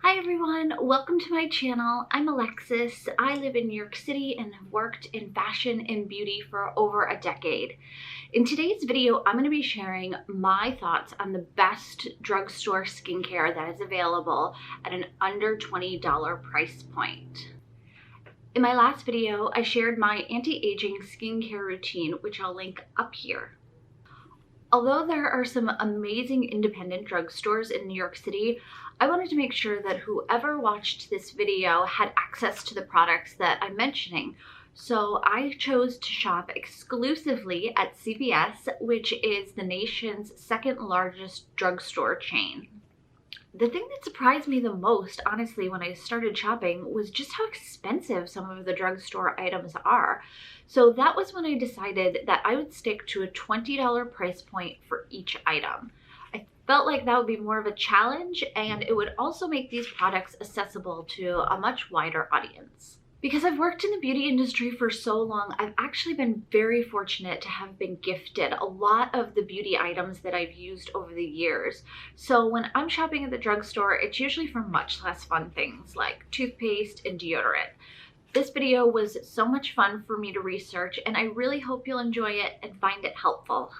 Hi everyone, welcome to my channel. I'm Alexis. I live in New York City and have worked in fashion and beauty for over a decade. In today's video, I'm going to be sharing my thoughts on the best drugstore skincare that is available at an under $20 price point. In my last video, I shared my anti-aging skincare routine, which I'll link up here. Although there are some amazing independent drugstores in New York City, I wanted to make sure that whoever watched this video had access to the products that I'm mentioning. So I chose to shop exclusively at CVS, which is the nation's second largest drugstore chain. The thing that surprised me the most, honestly, when I started shopping was just how expensive some of the drugstore items are. So that was when I decided that I would stick to a $20 price point for each item. I felt like that would be more of a challenge, and it would also make these products accessible to a much wider audience. Because I've worked in the beauty industry for so long, I've actually been very fortunate to have been gifted a lot of the beauty items that I've used over the years. So when I'm shopping at the drugstore, it's usually for much less fun things like toothpaste and deodorant. This video was so much fun for me to research, and I really hope you'll enjoy it and find it helpful.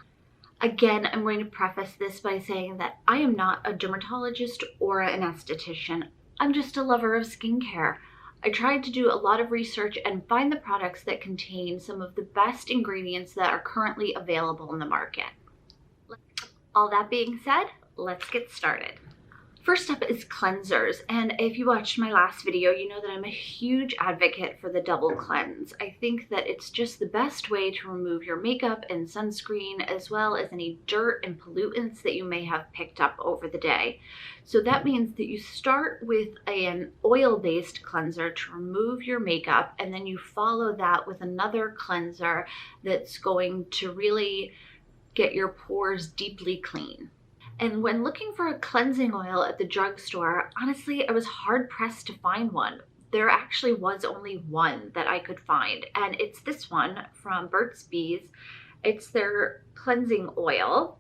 Again, I'm going to preface this by saying that I am not a dermatologist or an esthetician. I'm just a lover of skincare. I tried to do a lot of research and find the products that contain some of the best ingredients that are currently available in the market. All that being said, let's get started. First up is cleansers, and if you watched my last video, you know that I'm a huge advocate for the double cleanse. I think that it's just the best way to remove your makeup and sunscreen, as well as any dirt and pollutants that you may have picked up over the day. So that means that you start with an oil-based cleanser to remove your makeup, and then you follow that with another cleanser that's going to really get your pores deeply clean. And when looking for a cleansing oil at the drugstore, honestly, I was hard-pressed to find one. There actually was only one that I could find, and it's this one from Burt's Bees. It's their cleansing oil.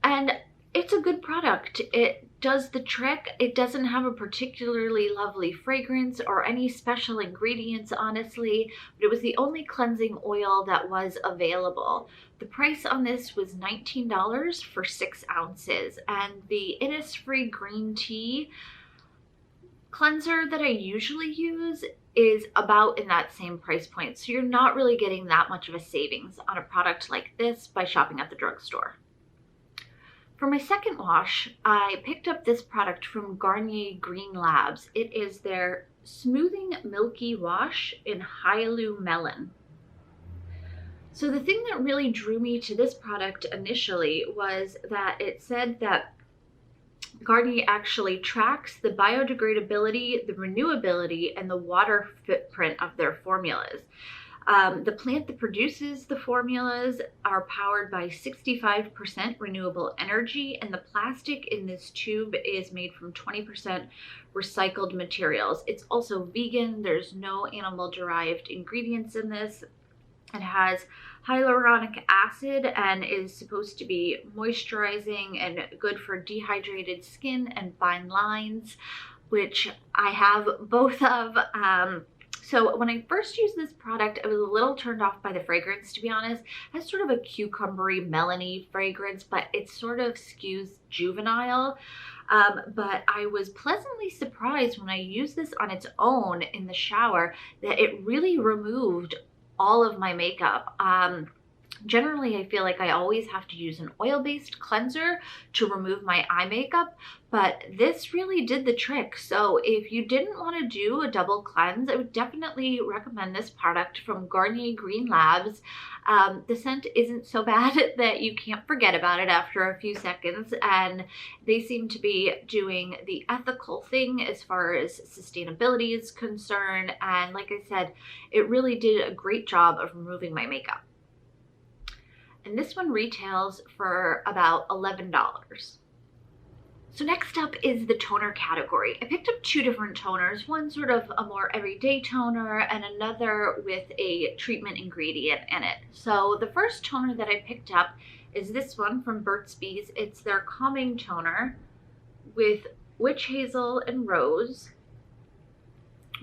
And it's a good product. It does the trick. It doesn't have a particularly lovely fragrance or any special ingredients, honestly, but it was the only cleansing oil that was available. The price on this was $19 for 6 ounces, and the Innisfree green tea cleanser that I usually use is about in that same price point. So you're not really getting that much of a savings on a product like this by shopping at the drugstore. For my second wash, I picked up this product from Garnier Green Labs. It is their Smoothing Milky Wash in Hyalu-Melon. So the thing that really drew me to this product initially was that it said that Garnier actually tracks the biodegradability, the renewability, and the water footprint of their formulas. The plant that produces the formulas are powered by 65% renewable energy, and the plastic in this tube is made from 20% recycled materials. It's also vegan. There's no animal-derived ingredients in this. It has hyaluronic acid and is supposed to be moisturizing and good for dehydrated skin and fine lines, which I have both of. So when I first used this product, I was a little turned off by the fragrance, to be honest. It has sort of a cucumbery, melony fragrance, but it sort of skews juvenile. But I was pleasantly surprised when I used this on its own in the shower that it really removed all of my makeup. Generally, I feel like I always have to use an oil-based cleanser to remove my eye makeup, but this really did the trick. So if you didn't want to do a double cleanse, I would definitely recommend this product from Garnier Green Labs. The scent isn't so bad that you can't forget about it after a few seconds, and they seem to be doing the ethical thing as far as sustainability is concerned, and like I said, it really did a great job of removing my makeup. And this one retails for about $11. So next up is the toner category. I picked up 2 different toners, one sort of a more everyday toner and another with a treatment ingredient in it. So the first toner that I picked up is this one from Burt's Bees. It's their calming toner. with witch hazel and rose.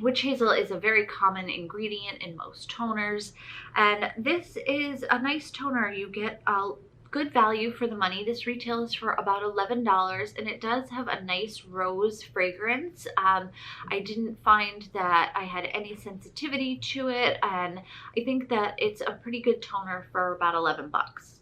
Witch hazel is a very common ingredient in most toners, and this is a nice toner. You get a good value for the money. This retails for about $11, and it does have a nice rose fragrance. I didn't find that I had any sensitivity to it, and I think that it's a pretty good toner for about 11 bucks.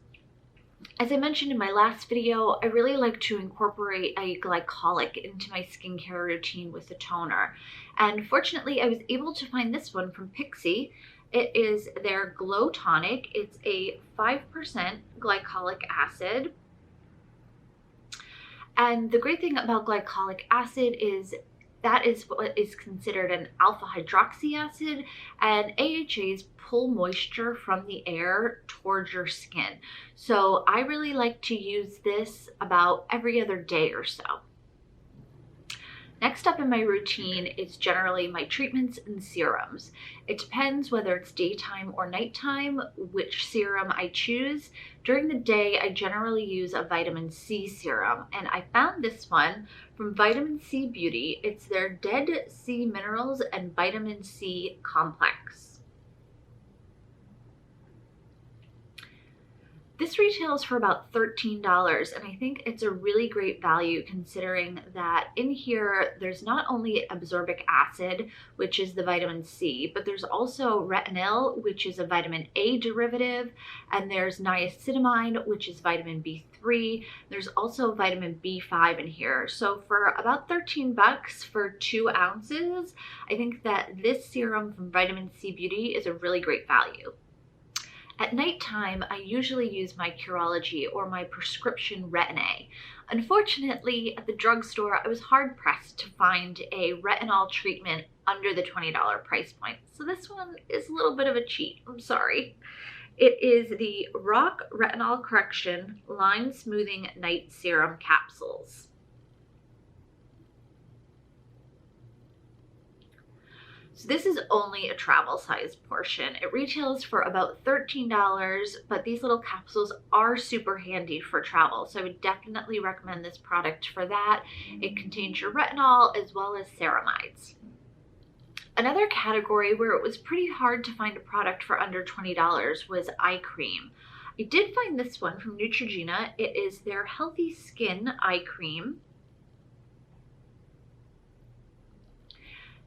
As I mentioned in my last video, I really like to incorporate a glycolic into my skincare routine with the toner. And fortunately, I was able to find this one from Pixi. It is their Glow Tonic. It's a 5% glycolic acid. And the great thing about glycolic acid is that is what is considered an alpha hydroxy acid, and AHAs pull moisture from the air towards your skin. So I really like to use this about every other day or so. Next up in my routine is generally my treatments and serums. It depends whether it's daytime or nighttime, which serum I choose. During the day, I generally use a vitamin C serum, and I found this one from VitaminSea.beauty. It's their Dead Sea Minerals and Vitamin C Complex. This retails for about $13, and I think it's a really great value considering that in here there's not only absorbic acid, which is the vitamin C, but there's also retinol, which is a vitamin A derivative, and there's niacinamide, which is vitamin B3. There's also vitamin B5 in here. So for about 13 bucks for 2 ounces, I think that this serum from VitaminSea.beauty is a really great value. At nighttime, I usually use my Curology or my prescription Retin-A. Unfortunately, at the drugstore, I was hard-pressed to find a retinol treatment under the $20 price point. So this one is a little bit of a cheat. I'm sorry. It is the Roche Retinol Correxion Line Smoothing Night Serum Capsules. So this is only a travel size portion. It retails for about $13, but these little capsules are super handy for travel. So I would definitely recommend this product for that. It contains your retinol as well as ceramides. Another category where it was pretty hard to find a product for under $20 was eye cream. I did find this one from Neutrogena. It is their Healthy Skin Eye Cream.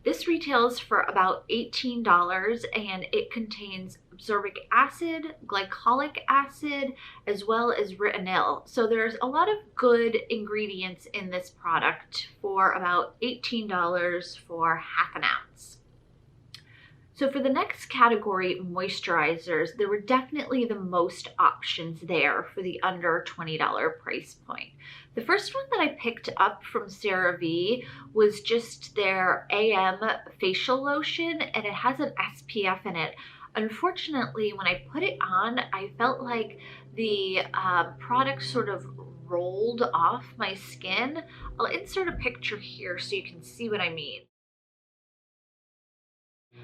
This retails for about $18, and it contains absorbic acid, glycolic acid, as well as retinol. So there's a lot of good ingredients in this product for about $18 for half an ounce. So for the next category, moisturizers, there were definitely the most options there for the under $20 price point. The first one that I picked up from CeraVe was just their AM facial lotion, and it has an SPF in it. Unfortunately, when I put it on, I felt like the product sort of rolled off my skin. I'll insert a picture here so you can see what I mean.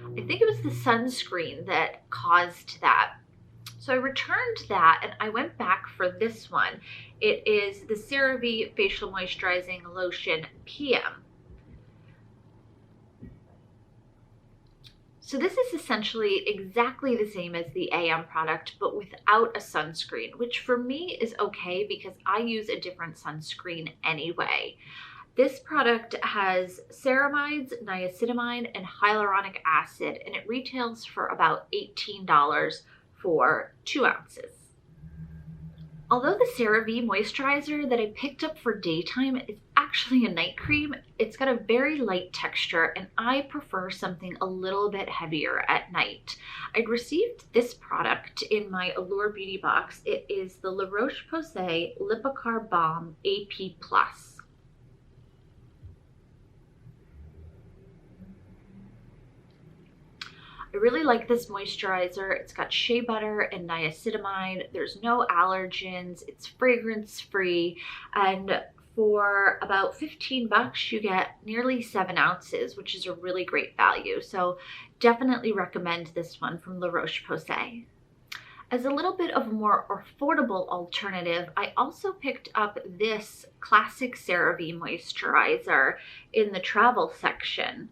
I think it was the sunscreen that caused that. So I returned that and I went back for this one. It is the CeraVe Facial Moisturizing Lotion PM. So this is essentially exactly the same as the AM product, but without a sunscreen, which for me is okay because I use a different sunscreen anyway. This product has ceramides, niacinamide, and hyaluronic acid, and it retails for about $18 for 2 ounces. Although the CeraVe moisturizer that I picked up for daytime is actually a night cream, it's got a very light texture, and I prefer something a little bit heavier at night. I'd received this product in my Allure Beauty box. It is the Roche-Posay Lipikar Balm AP+. I really like this moisturizer. It's got shea butter and niacinamide. There's no allergens. It's fragrance free. And for about 15 bucks, you get nearly 7 ounces, which is a really great value. So definitely recommend this one from La Roche-Posay. As a little bit of a more affordable alternative, I also picked up this classic CeraVe moisturizer in the travel section.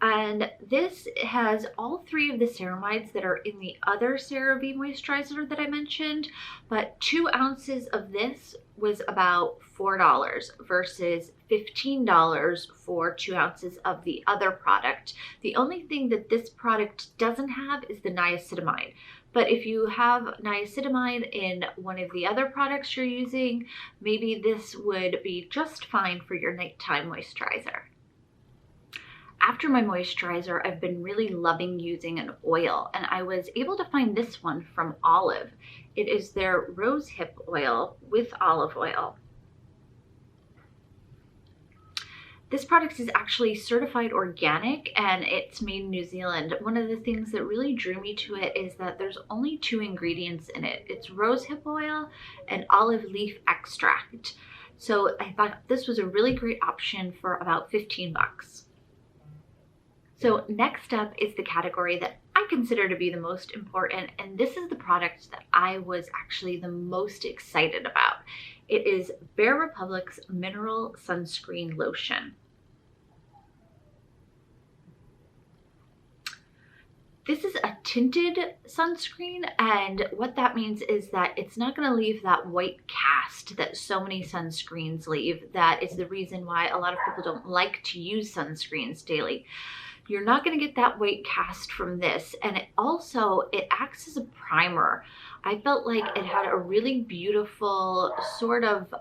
And this has all three of the ceramides that are in the other CeraVe moisturizer that I mentioned, but 2 ounces of this was about $4 versus $15 for 2 ounces of the other product. The only thing that this product doesn't have is the niacinamide. But if you have niacinamide in one of the other products you're using, maybe this would be just fine for your nighttime moisturizer. After my moisturizer, I've been really loving using an oil, and I was able to find this one from Olive. It is their Rosehip oil with olive oil. This product is actually certified organic and it's made in New Zealand. One of the things that really drew me to it is that there's only 2 ingredients in it. It's rosehip oil and olive leaf extract. So I thought this was a really great option for about 15 bucks. So next up is the category that I consider to be the most important, and this is the product that I was actually the most excited about. It is Bare Republic's Mineral Sunscreen Lotion. This is a tinted sunscreen, and what that means is that it's not going to leave that white cast that so many sunscreens leave. That is the reason why a lot of people don't like to use sunscreens daily. You're not going to get that white cast from this, and it acts as a primer. I felt like it had a really beautiful sort of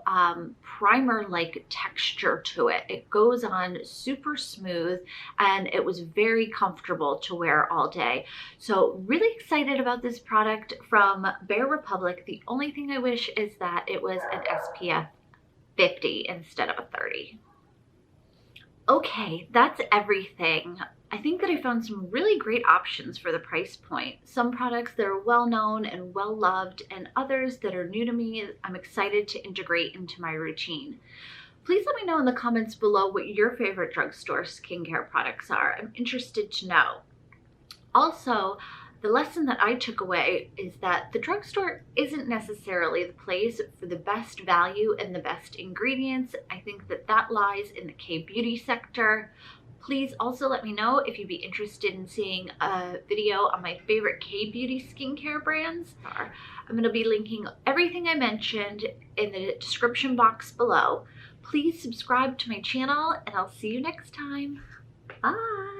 primer-like texture to it. It goes on super smooth, and it was very comfortable to wear all day. So really excited about this product from Bare Republic. The only thing I wish is that it was an SPF 50 instead of a 30. Okay, that's everything. I think that I found some really great options for the price point. Some products that are well known and well loved, and others that are new to me I'm excited to integrate into my routine. Please let me know in the comments below what your favorite drugstore skincare products are. I'm interested to know. Also, the lesson that I took away is that the drugstore isn't necessarily the place for the best value and the best ingredients. I think that that lies in the K-beauty sector. Please also let me know if you'd be interested in seeing a video on my favorite K-beauty skincare brands. I'm going to be linking everything I mentioned in the description box below. Please subscribe to my channel, and I'll see you next time. Bye!